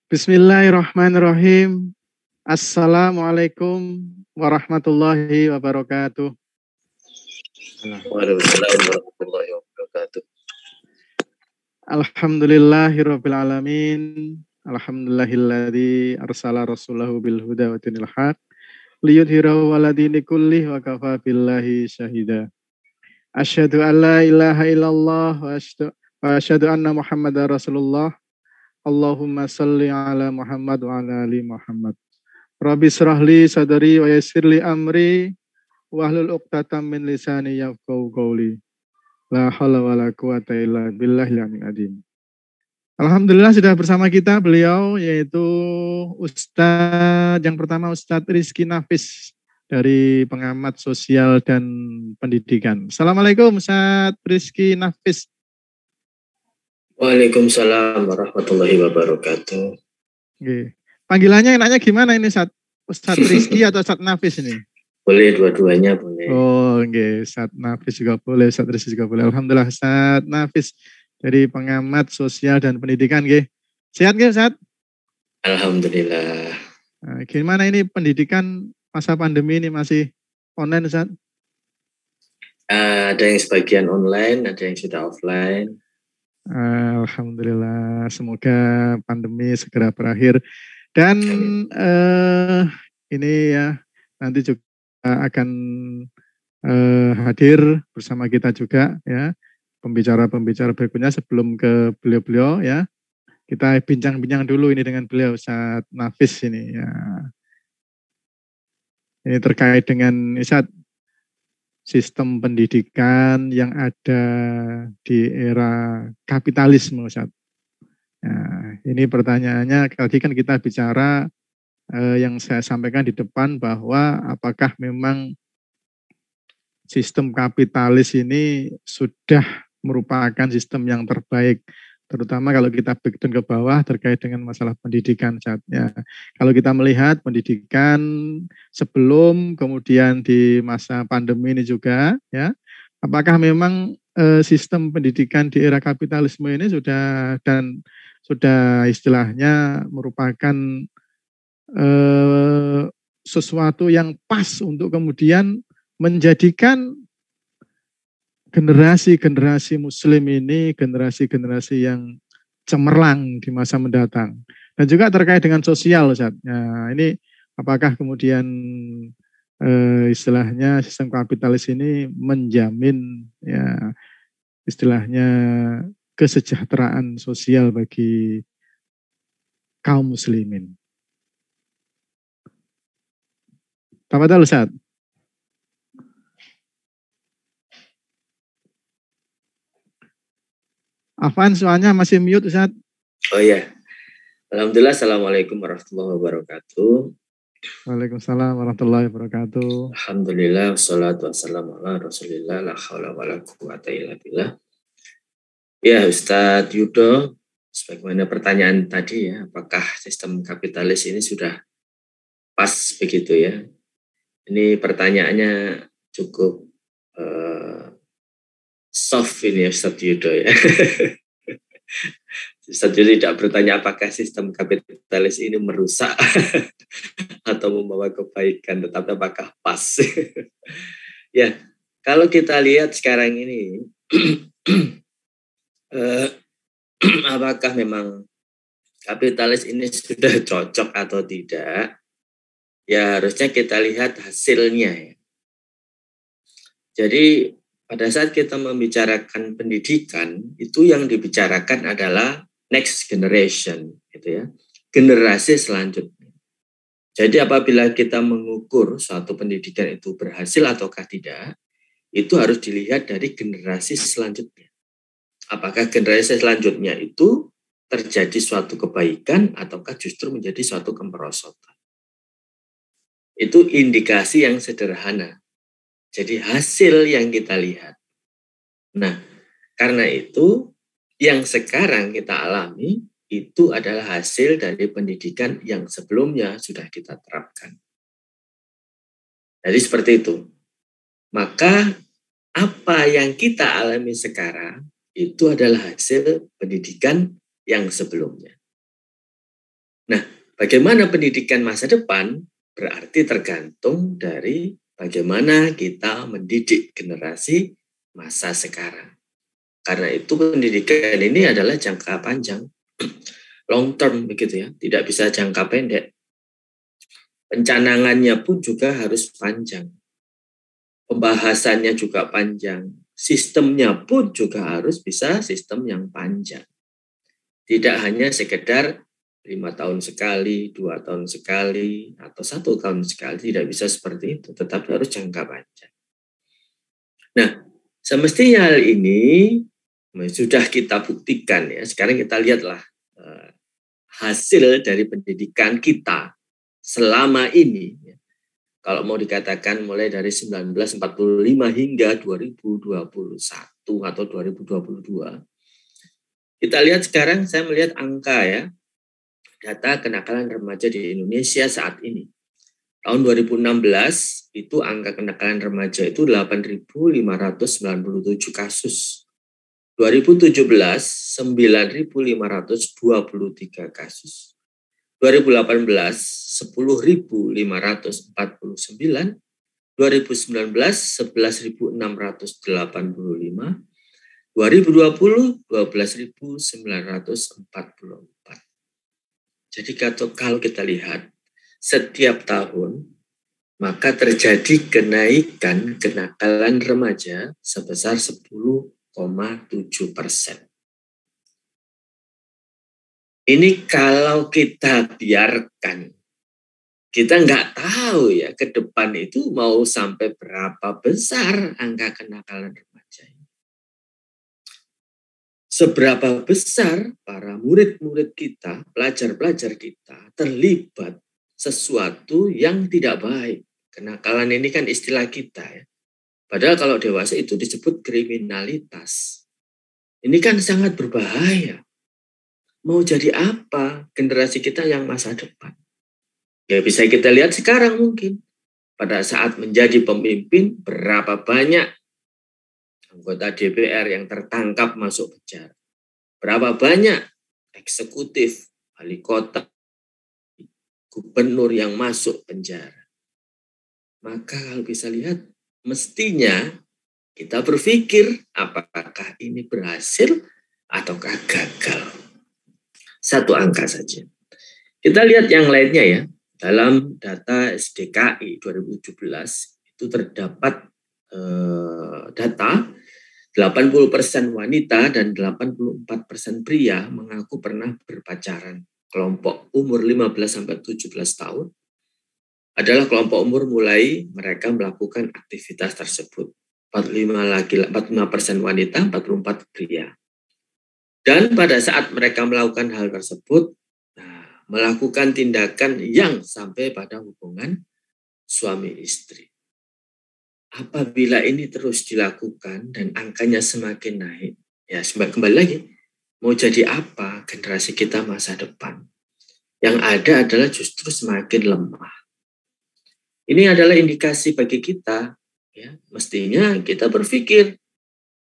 Bismillahirrahmanirrahim. Assalamualaikum warahmatullahi wabarakatuh. Waalaikumsalam warahmatullahi wabarakatuh. Alhamdulillahirabbil alamin. Alhamdulillahilladzi arsala rasulahu bil huda wa dinil haq liyudhhirahu 'ala dini kullih wa kafa billahi syahida. Asyhadu an la ilaha illallah wa asyhadu anna Muhammadar Rasulullah. Allahumma shalli ala Muhammad wa ala ali Muhammad. Rabbi shrahli sadri wa yassirli amri wahlul 'uqdatam min lisani yafqahu qawli. La haula wala quwata illa billahil azim. Alhamdulillah sudah bersama kita beliau yaitu Ustadz yang pertama Ustadz Rizky Nafis dari pengamat sosial dan pendidikan. Assalamualaikum Ustadz Rizky Nafis. Waalaikumsalam warahmatullahi wabarakatuh. Oke. Panggilannya enaknya gimana ini Ustadz Rizky atau Ustadz Nafis ini? Boleh dua-duanya boleh. Oh, oke. Ustadz Nafis juga boleh, Ustadz Rizky juga boleh. Alhamdulillah Ustadz Nafis dari pengamat sosial dan pendidikan, nggih. Sehat nggih, Ustadz? Alhamdulillah. Nah, gimana ini pendidikan masa pandemi ini masih online, Ustadz? Ada yang sebagian online, ada yang sudah offline. Alhamdulillah, semoga pandemi segera berakhir. Dan ini ya nanti juga akan hadir bersama kita juga ya pembicara-pembicara berikutnya. Sebelum ke beliau-beliau ya, kita bincang-bincang dulu ini dengan beliau Ustadz Nafis ini ya. Ini terkait dengan Ustadz sistem pendidikan yang ada di era kapitalisme, Ustadz. Nah, ini pertanyaannya, tadi kan kita bicara yang saya sampaikan di depan bahwa apakah memang sistem kapitalis ini sudah merupakan sistem yang terbaik, terutama kalau kita breakdown ke bawah terkait dengan masalah pendidikan saatnya. Kalau kita melihat pendidikan sebelum kemudian di masa pandemi ini juga ya, apakah memang sistem pendidikan di era kapitalisme ini sudah istilahnya merupakan sesuatu yang pas untuk kemudian menjadikan generasi-generasi muslim ini generasi-generasi yang cemerlang di masa mendatang. Dan juga terkait dengan sosial, Ustaz. Nah, ini apakah kemudian istilahnya sistem kapitalis ini menjamin ya istilahnya kesejahteraan sosial bagi kaum muslimin. Tafadhol, Ustaz. Afan, soalnya masih mute, Ustaz. Oh iya. Alhamdulillah, assalamualaikum warahmatullahi wabarakatuh. Waalaikumsalam warahmatullahi wabarakatuh. Alhamdulillah, wassalatu wassalamu ala rasulillah, la haula wa la quwata illa billah. Ya Ustadz Yudo, sebagaimana pertanyaan tadi ya, apakah sistem kapitalis ini sudah pas begitu ya? Ini pertanyaannya cukup soft ini ya Ustadz Yudo ya. Ustadz Yudo tidak bertanya apakah sistem kapitalis ini merusak atau membawa kebaikan, tetapi apakah pas. Ya, kalau kita lihat sekarang ini, apakah memang kapitalis ini sudah cocok atau tidak? Ya harusnya kita lihat hasilnya ya. Jadi pada saat kita membicarakan pendidikan, itu yang dibicarakan adalah next generation, gitu ya, generasi selanjutnya. Jadi apabila kita mengukur suatu pendidikan itu berhasil ataukah tidak, itu harus dilihat dari generasi selanjutnya. Apakah generasi selanjutnya itu terjadi suatu kebaikan ataukah justru menjadi suatu kemerosotan. Itu indikasi yang sederhana. Jadi hasil yang kita lihat. Nah, karena itu yang sekarang kita alami itu adalah hasil dari pendidikan yang sebelumnya sudah kita terapkan. Jadi seperti itu. Maka apa yang kita alami sekarang itu adalah hasil pendidikan yang sebelumnya. Nah, bagaimana pendidikan masa depan berarti tergantung dari bagaimana kita mendidik generasi masa sekarang. Karena itu pendidikan ini adalah jangka panjang, long term begitu ya, tidak bisa jangka pendek. Pencanangannya pun juga harus panjang. Pembahasannya juga panjang. Sistemnya pun juga harus bisa sistem yang panjang. Tidak hanya sekedar 5 tahun sekali, 2 tahun sekali, atau 1 tahun sekali. Tidak bisa seperti itu, tetapi harus jangka panjang. Nah, semestinya hal ini sudah kita buktikan ya. Sekarang kita lihatlah hasil dari pendidikan kita selama ini. Kalau mau dikatakan mulai dari 1945 hingga 2021 atau 2022. Kita lihat sekarang, saya melihat angka ya, data kenakalan remaja di Indonesia saat ini. Tahun 2016 itu angka kenakalan remaja itu 8.597 kasus. 2017 9.523 kasus. 2018 10.549, 2019 11.685, 2020 12.944. Jadi kalau kita lihat setiap tahun maka terjadi kenaikan kenakalan remaja sebesar 10,7%. Ini kalau kita biarkan, kita nggak tahu ya ke depan itu mau sampai berapa besar angka kenakalan remaja ini. Seberapa besar para murid-murid kita, pelajar-pelajar kita terlibat sesuatu yang tidak baik. Kenakalan ini kan istilah kita ya. Padahal kalau dewasa itu disebut kriminalitas. Ini kan sangat berbahaya. Mau jadi apa generasi kita yang masa depan? Ya bisa kita lihat sekarang mungkin. Pada saat menjadi pemimpin, berapa banyak anggota DPR yang tertangkap masuk penjara. Berapa banyak eksekutif, wali kota, gubernur yang masuk penjara. Maka kalau bisa lihat, mestinya kita berpikir apakah ini berhasil ataukah gagal. Satu angka saja. Kita lihat yang lainnya ya. Dalam data SDKI 2017 itu terdapat data 80% wanita dan 84% pria mengaku pernah berpacaran. Kelompok umur 15-17 tahun adalah kelompok umur mulai mereka melakukan aktivitas tersebut. 45% wanita, 44% pria. Dan pada saat mereka melakukan hal tersebut, melakukan tindakan yang sampai pada hubungan suami istri. Apabila ini terus dilakukan dan angkanya semakin naik, ya kembali lagi, mau jadi apa generasi kita masa depan? Yang ada adalah justru semakin lemah. Ini adalah indikasi bagi kita, ya mestinya kita berpikir,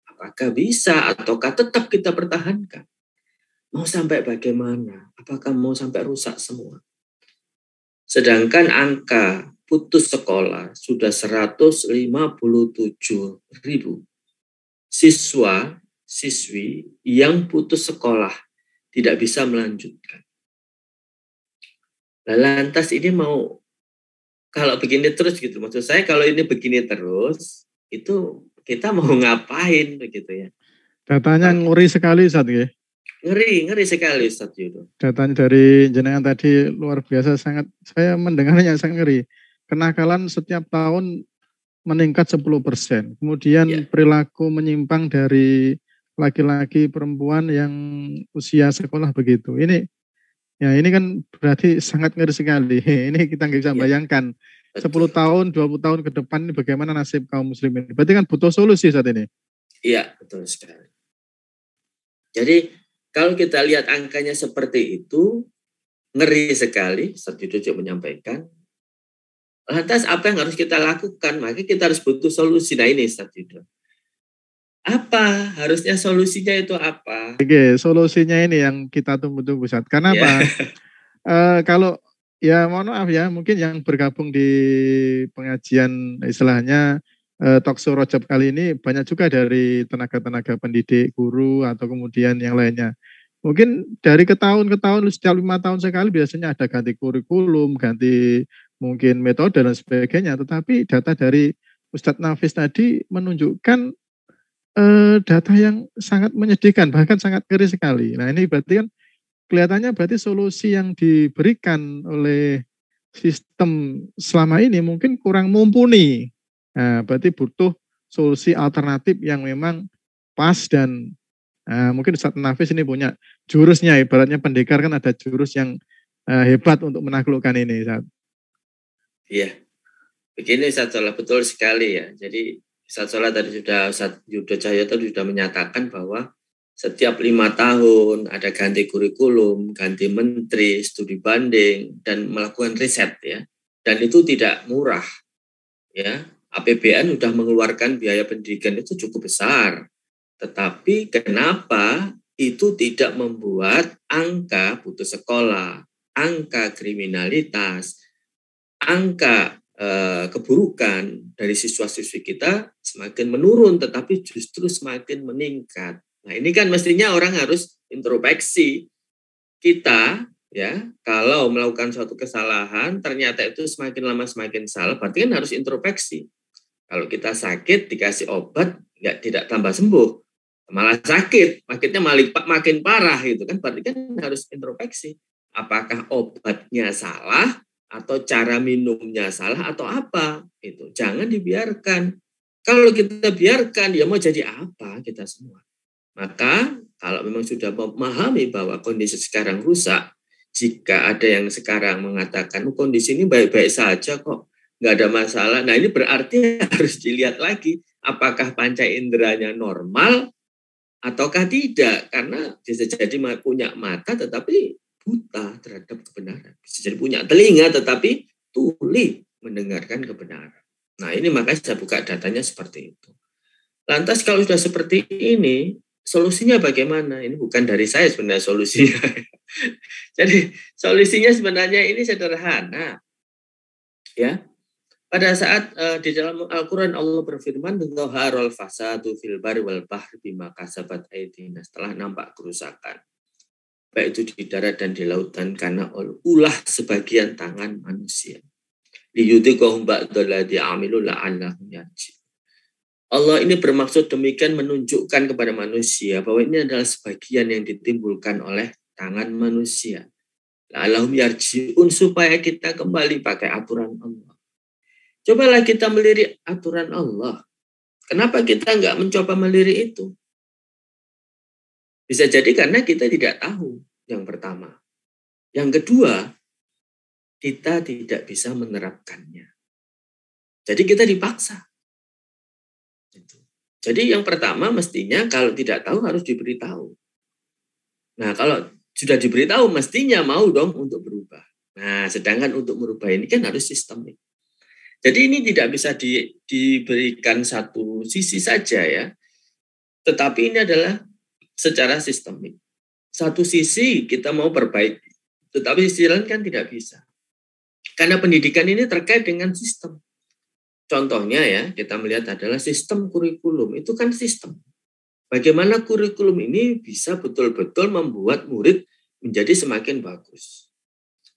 apakah bisa ataukah tetap kita pertahankan? Mau sampai bagaimana? Apakah mau sampai rusak semua? Sedangkan angka putus sekolah sudah 157.000 siswa-siswi yang putus sekolah tidak bisa melanjutkan. Nah, lantas ini mau, kalau begini terus gitu, maksud saya kalau ini begini terus, itu kita mau ngapain begitu ya? Datanya ngeri sekali Ustaz ya. Ngeri sekali Ustaz Yudo. Datanya dari jenengan tadi luar biasa, sangat saya mendengarnya sangat ngeri. Kenakalan setiap tahun meningkat 10%. Kemudian Ya. Perilaku menyimpang dari laki-laki perempuan yang usia sekolah begitu. Ini kan berarti sangat ngeri sekali. Ini kita nggak bisa bayangkan. 10 tahun, 20 tahun ke depan ini bagaimana nasib kaum muslimin. Berarti kan butuh solusi saat ini. Iya, betul sekali. Jadi kalau kita lihat angkanya seperti itu, ngeri sekali, Ustaz Yudo juga menyampaikan. Lantas apa yang harus kita lakukan? Maka kita harus butuh solusi. Nah ini Ustaz Yudo. Apa? Harusnya solusinya itu apa? Oke, solusinya ini yang kita tunggu-tunggu Ustaz. Karena apa? Kalau ya mohon maaf ya, mungkin yang bergabung di pengajian istilahnya Talkshow Rajab kali ini banyak juga dari tenaga-tenaga pendidik, guru, atau kemudian yang lainnya. Mungkin dari ke tahun setiap 5 tahun sekali biasanya ada ganti kurikulum, ganti mungkin metode dan sebagainya. Tetapi data dari Ustadz Nafis tadi menunjukkan data yang sangat menyedihkan, bahkan sangat ngeri sekali. Nah ini berarti kan kelihatannya berarti solusi yang diberikan oleh sistem selama ini mungkin kurang mumpuni. Nah, berarti butuh solusi alternatif yang memang pas dan mungkin Ustadz Nafis ini punya jurusnya, ibaratnya pendekar kan ada jurus yang hebat untuk menaklukkan ini. Iya, begini Ustaz Solah, betul sekali ya. Jadi Ustaz Solah tadi Ustaz Yudo Cahyo tadi sudah menyatakan bahwa setiap 5 tahun ada ganti kurikulum, ganti menteri, studi banding, dan melakukan riset ya. Dan itu tidak murah ya. APBN sudah mengeluarkan biaya pendidikan itu cukup besar. Tetapi kenapa itu tidak membuat angka putus sekolah, angka kriminalitas, angka keburukan dari siswa-siswi kita semakin menurun, tetapi justru semakin meningkat. Nah, ini kan mestinya orang harus introspeksi. Kita, ya, kalau melakukan suatu kesalahan, ternyata itu semakin lama semakin salah, berarti kan harus introspeksi. Kalau kita sakit, dikasih obat, tidak tambah sembuh, malah sakit, makin parah gitu kan, berarti kan harus introspeksi. Apakah obatnya salah, atau cara minumnya salah atau apa, itu jangan dibiarkan. Kalau kita biarkan, dia mau jadi apa kita semua. Maka kalau memang sudah memahami bahwa kondisi sekarang rusak, jika ada yang sekarang mengatakan kondisi ini baik-baik saja kok, nggak ada masalah, nah ini berarti harus dilihat lagi apakah panca inderanya normal ataukah tidak, karena bisa jadi punya mata tetapi buta terhadap kebenaran. Bisa jadi punya telinga tetapi tuli mendengarkan kebenaran. Nah ini makanya saya buka datanya seperti itu. Lantas kalau sudah seperti ini, solusinya bagaimana? Ini bukan dari saya sebenarnya solusinya. Jadi solusinya sebenarnya ini sederhana. Ya. Pada saat di dalam Al-Quran Allah berfirman, "Dhaharul fasadu fil barri wal bahri bima kasabat aydina." Setelah nampak kerusakan, baik itu di darat dan di lautan karena ulah sebagian tangan manusia. Liyudhiqahum ba'dalladzi 'amilu la'allahum yarji'un. Allah ini bermaksud demikian menunjukkan kepada manusia bahwa ini adalah sebagian yang ditimbulkan oleh tangan manusia. La'allahum yarji'un, supaya kita kembali pakai aturan Allah. Cobalah kita melirik aturan Allah. Kenapa kita nggak mencoba melirik itu? Bisa jadi karena kita tidak tahu, yang pertama. Yang kedua, kita tidak bisa menerapkannya. Jadi kita dipaksa. Jadi yang pertama mestinya kalau tidak tahu harus diberitahu. Nah kalau sudah diberitahu mestinya mau dong untuk berubah. Nah sedangkan untuk merubah ini kan harus sistemik. Jadi ini tidak bisa diberikan satu sisi saja ya. Tetapi ini adalah secara sistemik. Satu sisi kita mau perbaiki, tetapi sisi lain kan tidak bisa. Karena pendidikan ini terkait dengan sistem. Contohnya ya, kita melihat adalah sistem kurikulum. Itu kan sistem. Bagaimana kurikulum ini bisa betul-betul membuat murid menjadi semakin bagus.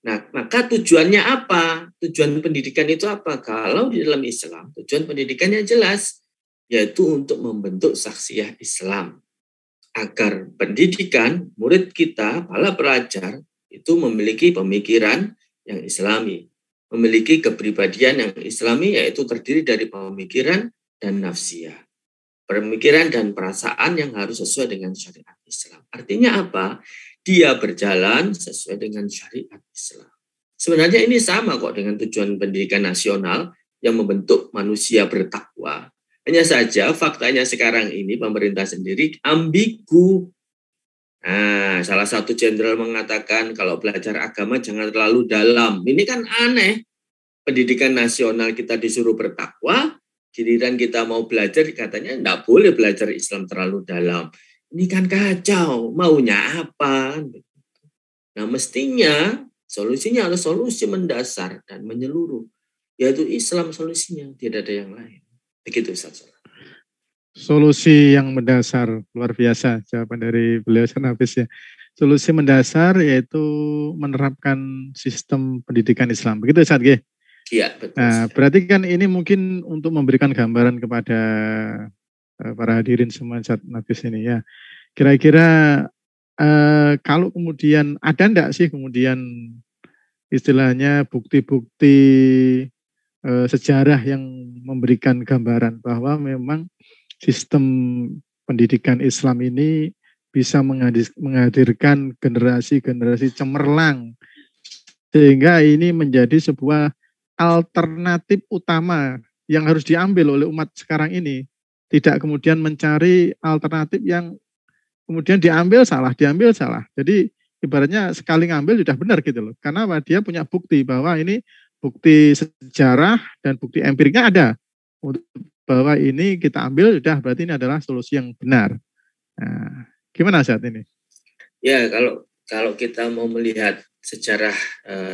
Nah, maka tujuannya apa? Tujuan pendidikan itu apa? Kalau di dalam Islam, tujuan pendidikannya jelas, yaitu untuk membentuk syakhsiah Islam. Agar pendidikan murid kita, para pelajar, itu memiliki pemikiran yang Islami. Memiliki kepribadian yang Islami, yaitu terdiri dari pemikiran dan nafsiyah. Pemikiran dan perasaan yang harus sesuai dengan syariat Islam. Artinya apa? Dia berjalan sesuai dengan syariat Islam. Sebenarnya ini sama kok dengan tujuan pendidikan nasional yang membentuk manusia bertakwa. Hanya saja faktanya sekarang ini pemerintah sendiri ambigu. Nah, salah satu jenderal mengatakan kalau belajar agama jangan terlalu dalam. Ini kan aneh. Pendidikan nasional kita disuruh bertakwa, giliran kita mau belajar katanya enggak boleh belajar Islam terlalu dalam. Ini kan kacau, maunya apa? Nah mestinya Solusinya harus solusi mendasar dan menyeluruh, yaitu Islam solusinya, tidak ada yang lain. Begitu Ustaz. Solusi yang mendasar, luar biasa jawaban dari beliau Sanafis ya. Solusi mendasar yaitu menerapkan sistem pendidikan Islam. Begitu Ustaz G? Iya, betul. Nah, berarti kan ini mungkin untuk memberikan gambaran kepada para hadirin semua Ustaz Nafis ini ya. Kira-kira kalau kemudian ada enggak sih kemudian istilahnya bukti-bukti sejarah yang memberikan gambaran bahwa memang sistem pendidikan Islam ini bisa menghadirkan generasi-generasi cemerlang sehingga ini menjadi sebuah alternatif utama yang harus diambil oleh umat sekarang ini, tidak kemudian mencari alternatif yang kemudian diambil salah. Jadi ibaratnya sekali ngambil sudah benar gitu loh, karena dia punya bukti bahwa ini bukti sejarah dan bukti empiriknya ada untuk bahwa ini kita ambil sudah berarti ini adalah solusi yang benar. Nah, gimana saat ini? Ya, kalau kita mau melihat sejarah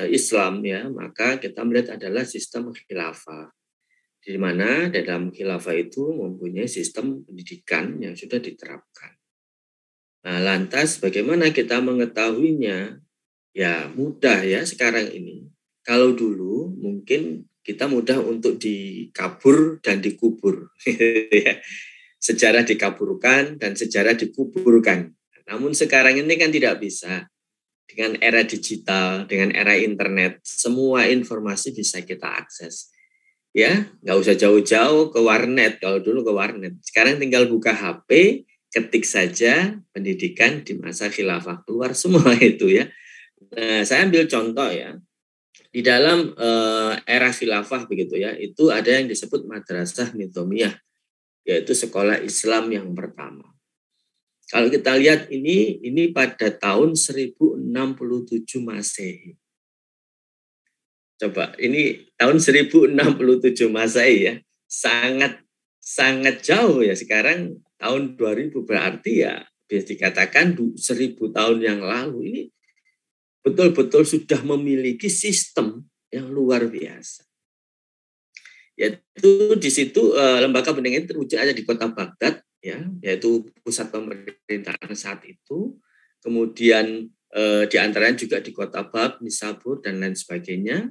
Islam ya, maka kita melihat adalah sistem khilafah, di mana dalam khilafah itu mempunyai sistem pendidikan yang sudah diterapkan. Nah, lantas bagaimana kita mengetahuinya? Ya mudah ya sekarang ini. Kalau dulu mungkin kita mudah untuk dikabur dan dikubur. Sejarah dikaburkan dan sejarah dikuburkan. Namun sekarang ini kan tidak bisa. Dengan era digital, dengan era internet, semua informasi bisa kita akses. Ya, nggak usah jauh-jauh ke warnet. Kalau dulu ke warnet. Sekarang tinggal buka HP, ketik saja pendidikan di masa khilafah, keluar semua itu ya. Nah, saya ambil contoh ya. Di dalam era khilafah begitu ya, itu ada yang disebut Madrasah Nizamiyah, yaitu sekolah Islam yang pertama. Kalau kita lihat ini pada tahun 1067 Masehi. Coba, ini tahun 1067 Masehi ya. Sangat jauh ya. Sekarang tahun 2000 berarti ya bisa dikatakan 1000 tahun yang lalu. Ini betul-betul sudah memiliki sistem yang luar biasa. Yaitu di situ lembaga pendidikan terwujud ada di kota Baghdad, ya, yaitu pusat pemerintahan saat itu. Kemudian di antaranya juga di kota Bab, Nisabur dan lain sebagainya.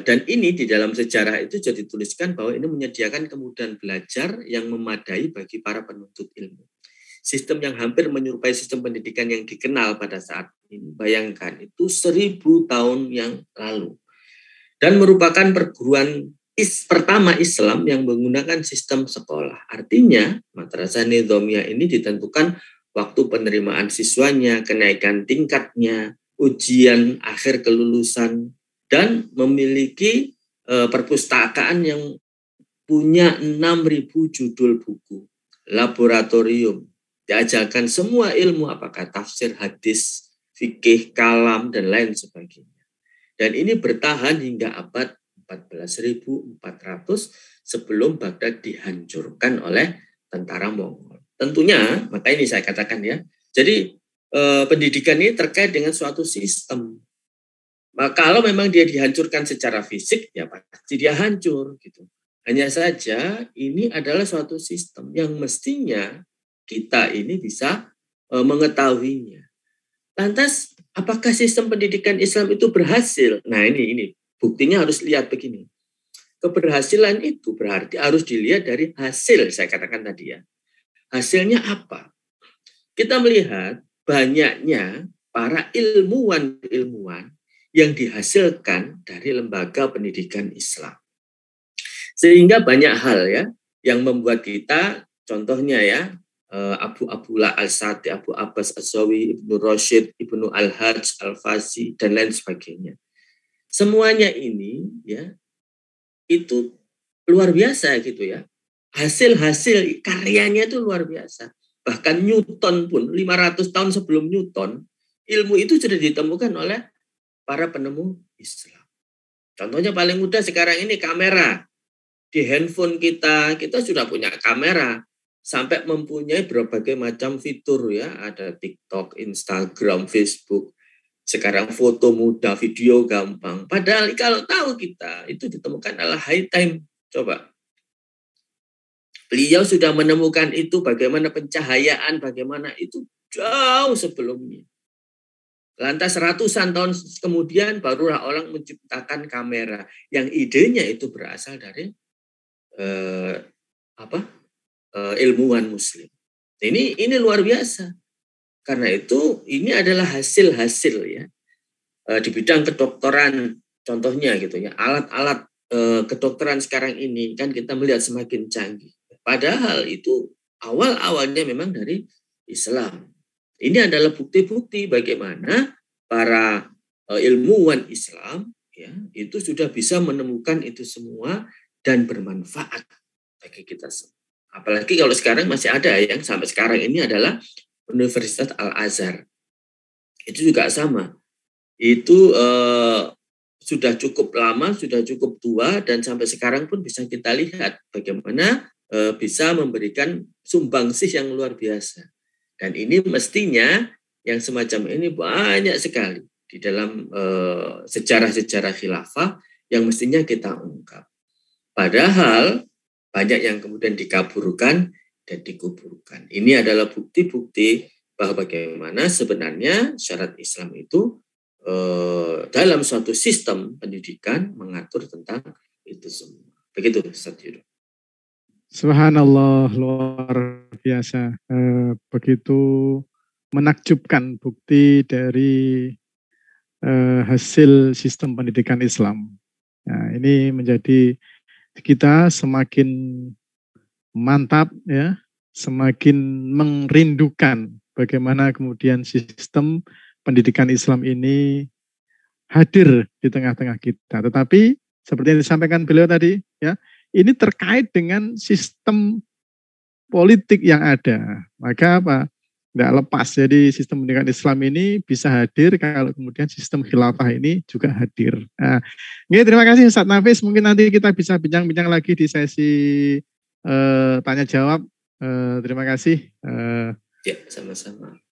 Dan ini di dalam sejarah itu jadi dituliskan bahwa ini menyediakan kemudahan belajar yang memadai bagi para penuntut ilmu. Sistem yang hampir menyerupai sistem pendidikan yang dikenal pada saat ini. Bayangkan, itu 1000 tahun yang lalu. Dan merupakan perguruan pertama Islam yang menggunakan sistem sekolah. Artinya, Madrasah Nizamiyah ini ditentukan waktu penerimaan siswanya, kenaikan tingkatnya, ujian akhir kelulusan, dan memiliki perpustakaan yang punya 6.000 judul buku, laboratorium, diajarkan semua ilmu, apakah tafsir, hadis, fikih, kalam, dan lain sebagainya. Dan ini bertahan hingga abad 14.400 sebelum Baghdad dihancurkan oleh tentara Mongol. Tentunya, maka ini saya katakan ya, jadi pendidikan ini terkait dengan suatu sistem. Maka kalau memang dia dihancurkan secara fisik, ya pasti dia hancur gitu. Hanya saja ini adalah suatu sistem yang mestinya kita ini bisa mengetahuinya. Lantas, apakah sistem pendidikan Islam itu berhasil? Nah ini buktinya harus lihat begini. Keberhasilan itu berarti harus dilihat dari hasil, saya katakan tadi ya. Hasilnya apa? Kita melihat banyaknya para ilmuwan yang dihasilkan dari lembaga pendidikan Islam. Sehingga banyak hal ya yang membuat kita, contohnya ya, Abu Abdullah Al-Sati, Abu Abbas Az-Zawi, Ibnu Rashid, Ibnu Al-Hajj, Al-Fasi, dan lain sebagainya. Semuanya ini ya itu luar biasa gitu ya. Hasil-hasil karyanya itu luar biasa. Bahkan Newton pun 500 tahun sebelum Newton, ilmu itu sudah ditemukan oleh para penemu Islam. Contohnya paling mudah sekarang ini kamera. Di handphone kita sudah punya kamera. Sampai mempunyai berbagai macam fitur ya, ada TikTok, Instagram, Facebook. Sekarang foto mudah, video gampang. Padahal kalau tahu kita, itu ditemukan adalah high time. Coba. Beliau sudah menemukan itu, bagaimana pencahayaan, bagaimana itu jauh sebelumnya. Lantas ratusan tahun kemudian barulah orang menciptakan kamera. Yang idenya itu berasal dari ilmuwan Muslim. Ini luar biasa. Karena itu ini adalah hasil-hasil ya di bidang kedokteran, contohnya gitu ya, alat-alat kedokteran sekarang ini kan kita melihat semakin canggih. Padahal itu awal-awalnya memang dari Islam. Ini adalah bukti-bukti bagaimana para ilmuwan Islam ya itu sudah bisa menemukan itu semua dan bermanfaat bagi kita semua. Apalagi kalau sekarang masih ada yang sampai sekarang ini adalah Universitas Al-Azhar. Itu juga sama. Itu sudah cukup lama, sudah cukup tua, dan sampai sekarang pun bisa kita lihat bagaimana bisa memberikan sumbangsih yang luar biasa. Dan ini mestinya yang semacam ini banyak sekali di dalam sejarah-sejarah khilafah yang mestinya kita ungkap. Padahal banyak yang kemudian dikaburkan dan dikuburkan. Ini adalah bukti-bukti bahwa bagaimana sebenarnya syarat Islam itu dalam suatu sistem pendidikan mengatur tentang itu semua. Begitu, Ustaz Yudo. Subhanallah, luar biasa. Begitu menakjubkan bukti dari hasil sistem pendidikan Islam. Nah, ini menjadi kita semakin mantap ya, semakin merindukan bagaimana kemudian sistem pendidikan Islam ini hadir di tengah-tengah kita. Tetapi seperti yang disampaikan beliau tadi ya, ini terkait dengan sistem politik yang ada. Maka apa? Tidak lepas. Jadi sistem pendidikan Islam ini bisa hadir kalau kemudian sistem khilafah ini juga hadir. Nah, ini terima kasih Ustaz Nafis. Mungkin nanti kita bisa bincang-bincang lagi di sesi tanya jawab. Terima kasih. Ya, sama-sama.